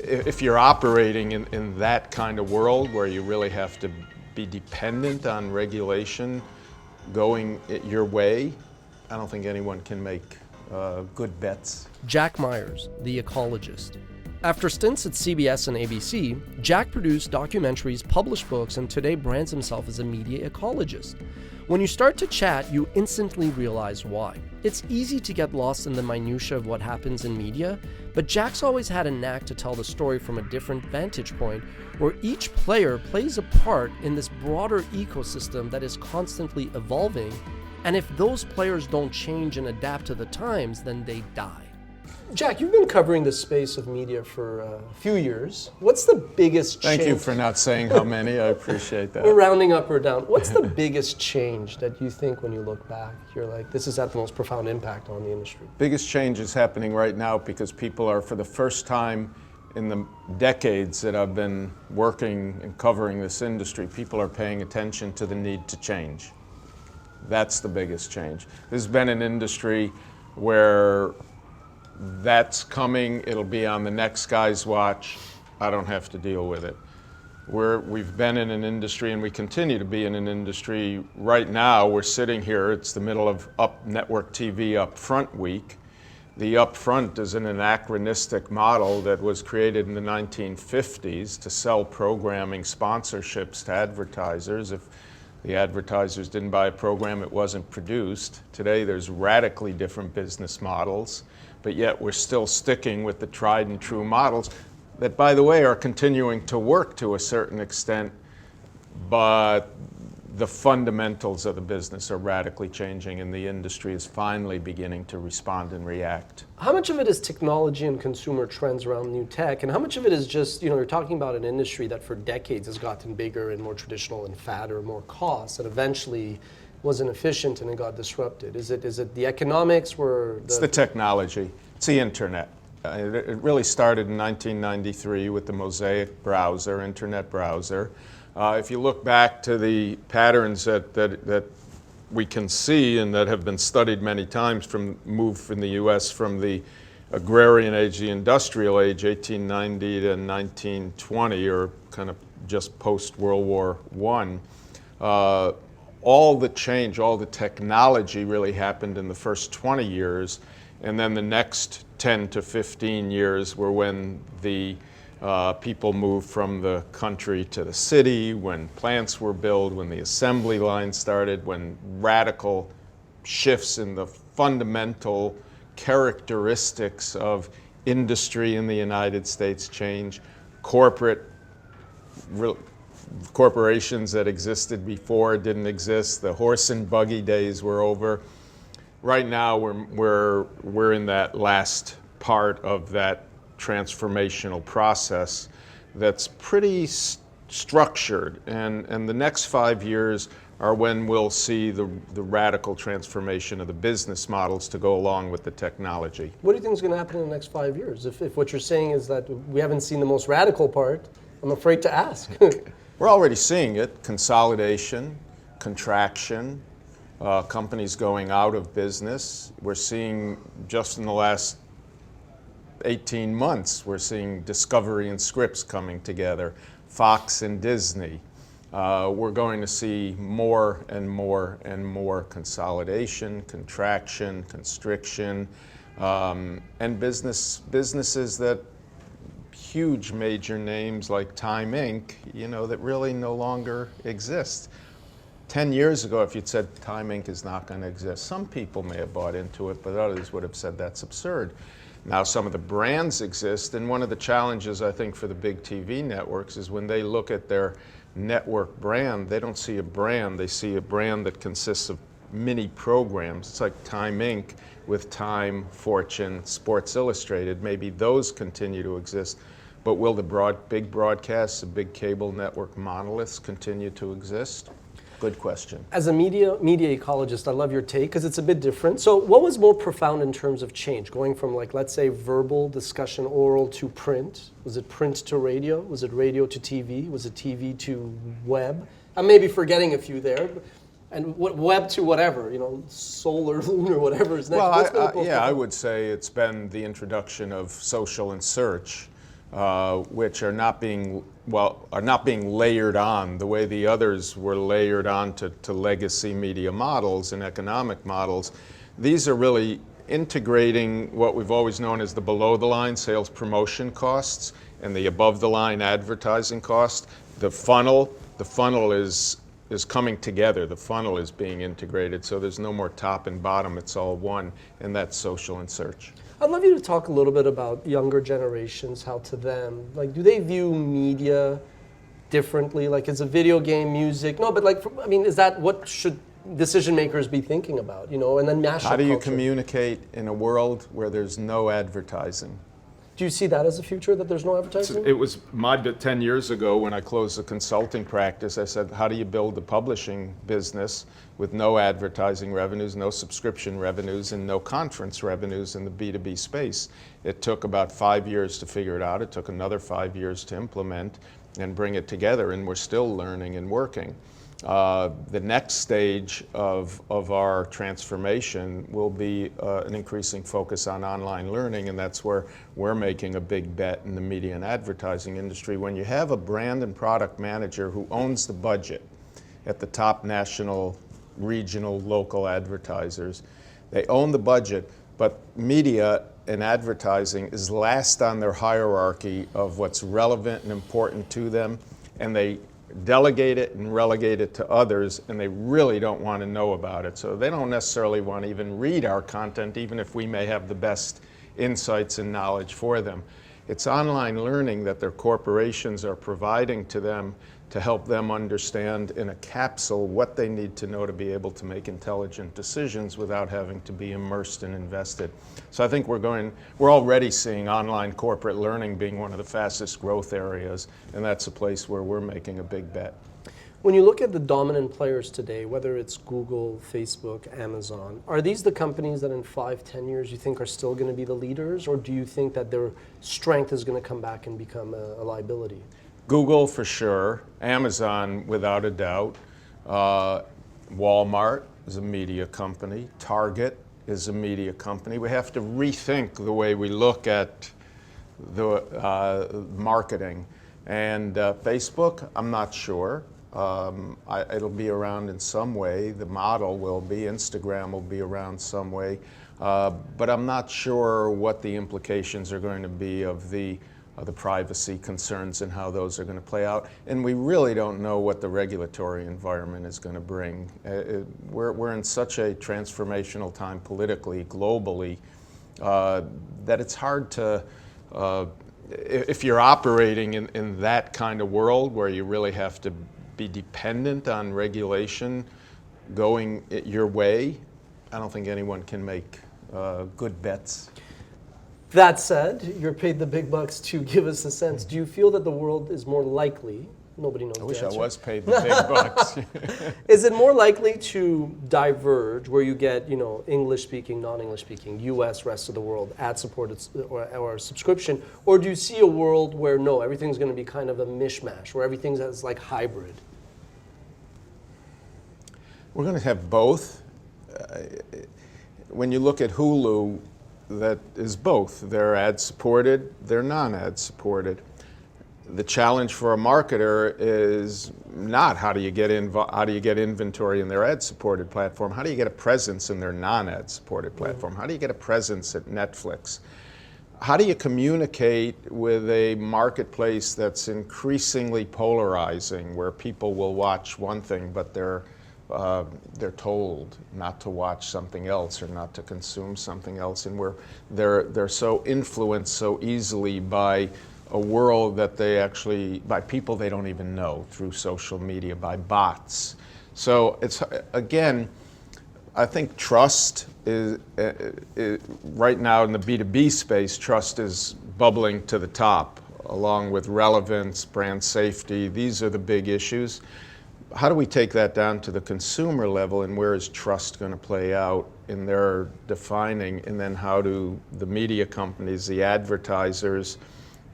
if you're operating in that kind of world where you really have to be dependent on regulation going your way, I don't think anyone can make good bets. Jack Myers, the Ecologist. After stints at CBS and ABC, Jack produced documentaries, published books, and today brands himself as a media ecologist. When you start to chat, you instantly realize why. It's easy to get lost in the minutiae of what happens in media, but Jack's always had a knack to tell the story from a different vantage point, where each player plays a part in this broader ecosystem that is constantly evolving, and if those players don't change and adapt to the times, then they die. Jack, you've been covering the space of media for a few years. What's the biggest change? Thank you for not saying how many. I appreciate that. We're rounding up or down. What's the biggest change that you think when you look back, you're like, this has had the most profound impact on the industry? Biggest change is happening right now because people are, for the first time in the decades that I've been working and covering this industry, people are paying attention to the need to change. That's the biggest change. This has been an industry where that's coming, it'll be on the next guy's watch, I don't have to deal with it. We've been in an industry, and we continue to be in an industry. Right now, we're sitting here, it's the middle of network TV upfront week. The upfront is an anachronistic model that was created in the 1950s to sell programming sponsorships to advertisers. If the advertisers didn't buy a program, it wasn't produced. Today, there's radically different business models, but yet we're still sticking with the tried and true models that, by the way, are continuing to work to a certain extent, but the fundamentals of the business are radically changing, and the industry is finally beginning to respond and react. How much of it is technology and consumer trends around new tech, and how much of it is just, you're talking about an industry that for decades has gotten bigger and more traditional and fatter, more costs, and eventually wasn't efficient and it got disrupted? Is it the economics where It's the technology. It's the internet. It really started in 1993 with the Mosaic browser, internet browser. If you look back to the patterns that we can see and that have been studied many times from move in the US from the agrarian age, the industrial age, 1890 to 1920, or kind of just post-World War I, all the change, all the technology really happened in the first 20 years, and then the next 10 to 15 years were when the people moved from the country to the city, when plants were built, when the assembly line started, when radical shifts in the fundamental characteristics of industry in the United States changed. Corporations that existed before didn't exist. The horse and buggy days were over. Right now, we're in that last part of that transformational process that's pretty structured, and the next 5 years are when we'll see the radical transformation of the business models to go along with the technology. What do you think is going to happen in the next 5 years? If what you're saying is that we haven't seen the most radical part, I'm afraid to ask. We're already seeing it: consolidation, contraction, companies going out of business. We're seeing, just in the last 18 months, we're seeing Discovery and Scripps coming together, Fox and Disney. We're going to see more and more and more consolidation, contraction, constriction, and businesses that huge major names like Time Inc., that really no longer exist. 10 years ago, if you'd said Time Inc. is not going to exist, some people may have bought into it, but others would have said that's absurd. Now some of the brands exist, and one of the challenges, I think, for the big TV networks is when they look at their network brand, they don't see a brand, they see a brand that consists of mini programs. It's like Time Inc. with Time, Fortune, Sports Illustrated. Maybe those continue to exist, but will the big broadcasts, the big cable network monoliths continue to exist? Good question. As a media ecologist, I love your take because it's a bit different. So what was more profound in terms of change? Going from, let's say, verbal discussion, oral, to print? Was it print to radio? Was it radio to TV? Was it TV to web? I'm maybe forgetting a few there. And web to whatever, solar, lunar, whatever is next. Well, I would say it's been the introduction of social and search. which are not being layered on the way the others were layered on to legacy media models and economic models. These are really integrating what we've always known as the below-the-line sales promotion costs and the above-the-line advertising cost. The funnel is coming together. The funnel is being integrated, so there's no more top and bottom. It's all one, and that's social and search. I'd love you to talk a little bit about younger generations, how to them, like, do they view media differently? Like, is a video game, music? No, but like, I mean, is that what should decision makers be thinking about, you know? And then national How do you culture. communicate in a world where there's no advertising? Do you see that as a future, that there's no advertising? It was my 10 years ago when I closed the consulting practice. I said, how do you build a publishing business with no advertising revenues, no subscription revenues, and no conference revenues in the B2B space? It took about 5 years to figure it out. It took another 5 years to implement and bring it together, and we're still learning and working. The next stage of our transformation will be an increasing focus on online learning, and that's where we're making a big bet in the media and advertising industry. When you have a brand and product manager who owns the budget at the top national, regional, local advertisers, they own the budget, but media and advertising is last on their hierarchy of what's relevant and important to them, and they delegate it and relegate it to others, and they really don't want to know about it. So they don't necessarily want to even read our content, even if we may have the best insights and knowledge for them. It's online learning that their corporations are providing to them to help them understand in a capsule what they need to know to be able to make intelligent decisions without having to be immersed and invested. So I think we're already seeing online corporate learning being one of the fastest growth areas, and that's a place where we're making a big bet. When you look at the dominant players today, whether it's Google, Facebook, Amazon, are these the companies that in 5-10 years you think are still going to be the leaders, or do you think that their strength is going to come back and become a liability? Google for sure, Amazon without a doubt, Walmart is a media company, Target is a media company. We have to rethink the way we look at the marketing. And Facebook, I'm not sure. It'll be around in some way. The model will be. Instagram will be around some way. But I'm not sure what the implications are going to be of the privacy concerns and how those are going to play out. And we really don't know what the regulatory environment is going to bring. We're in such a transformational time politically, globally, that it's hard to, if you're operating in that kind of world where you really have to be dependent on regulation going your way, I don't think anyone can make good bets. That said, you're paid the big bucks to give us a sense. Do you feel that the world is more likely, nobody knows the answer. I wish I was paid the big bucks. Is it more likely to diverge where you get, English speaking, non-English speaking, US, rest of the world, ad supported or subscription, or do you see a world where no, everything's going to be kind of a mishmash, where everything's like hybrid? We're going to have both. When you look at Hulu, that is both. They're ad-supported, they're non-ad supported. The challenge for a marketer is not how do you get inventory in their ad-supported platform, how do you get a presence in their non-ad supported platform, how do you get a presence at Netflix? How do you communicate with a marketplace that's increasingly polarizing, where people will watch one thing but they're told not to watch something else or not to consume something else, and where they're so influenced so easily by a world that by people they don't even know through social media, by bots. So it's, again, I think trust is right now in the B2B space, trust is bubbling to the top, along with relevance, brand safety. These are the big issues. How do we take that down to the consumer level, and where is trust going to play out in their defining, and then how do the media companies, the advertisers,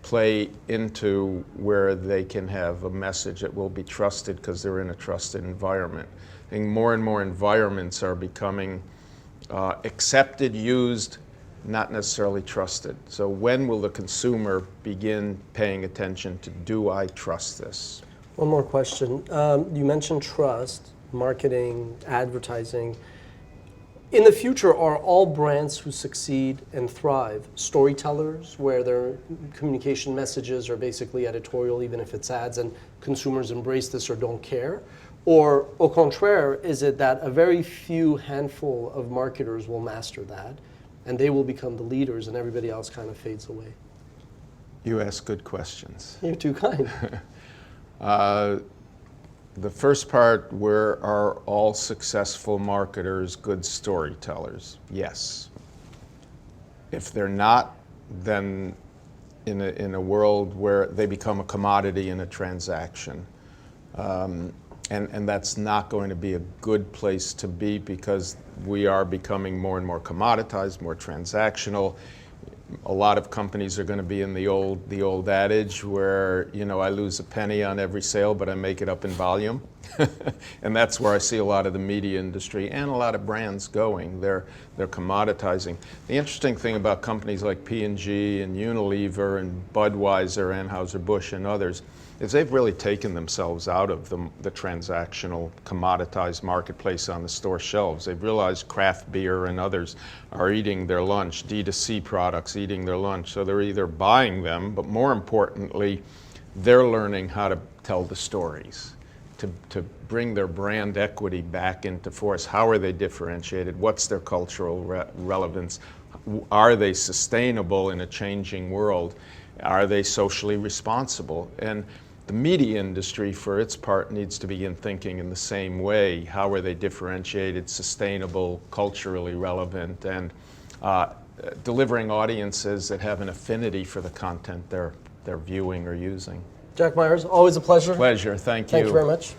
play into where they can have a message that will be trusted because they're in a trusted environment? I think more and more environments are becoming accepted, used, not necessarily trusted. So when will the consumer begin paying attention to, do I trust this? One more question. You mentioned trust, marketing, advertising. In the future, are all brands who succeed and thrive storytellers, where their communication messages are basically editorial, even if it's ads, and consumers embrace this or don't care? Or, au contraire, is it that a very few handful of marketers will master that, and they will become the leaders, and everybody else kind of fades away? You ask good questions. You're too kind. The first part, where are all successful marketers good storytellers? Yes. If they're not, then in a world where they become a commodity in a transaction. And that's not going to be a good place to be, because we are becoming more and more commoditized, more transactional. A lot of companies are going to be in the old adage where, you know, I lose a penny on every sale, but I make it up in volume. And that's where I see a lot of the media industry and a lot of brands going. They're commoditizing. The interesting thing about companies like P&G and Unilever and Budweiser, Anheuser-Busch and others is they've really taken themselves out of the transactional, commoditized marketplace on the store shelves. They've realized craft beer and others are eating their lunch, D2C products eating their lunch. So they're either buying them, but more importantly, they're learning how to tell the stories, to bring their brand equity back into force. How are they differentiated? What's their cultural relevance? Are they sustainable in a changing world? Are they socially responsible? And the media industry, for its part, needs to begin thinking in the same way. How are they differentiated, sustainable, culturally relevant, and delivering audiences that have an affinity for the content they're viewing or using? Jack Myers, always a pleasure. Pleasure, thank you. Thank you very much.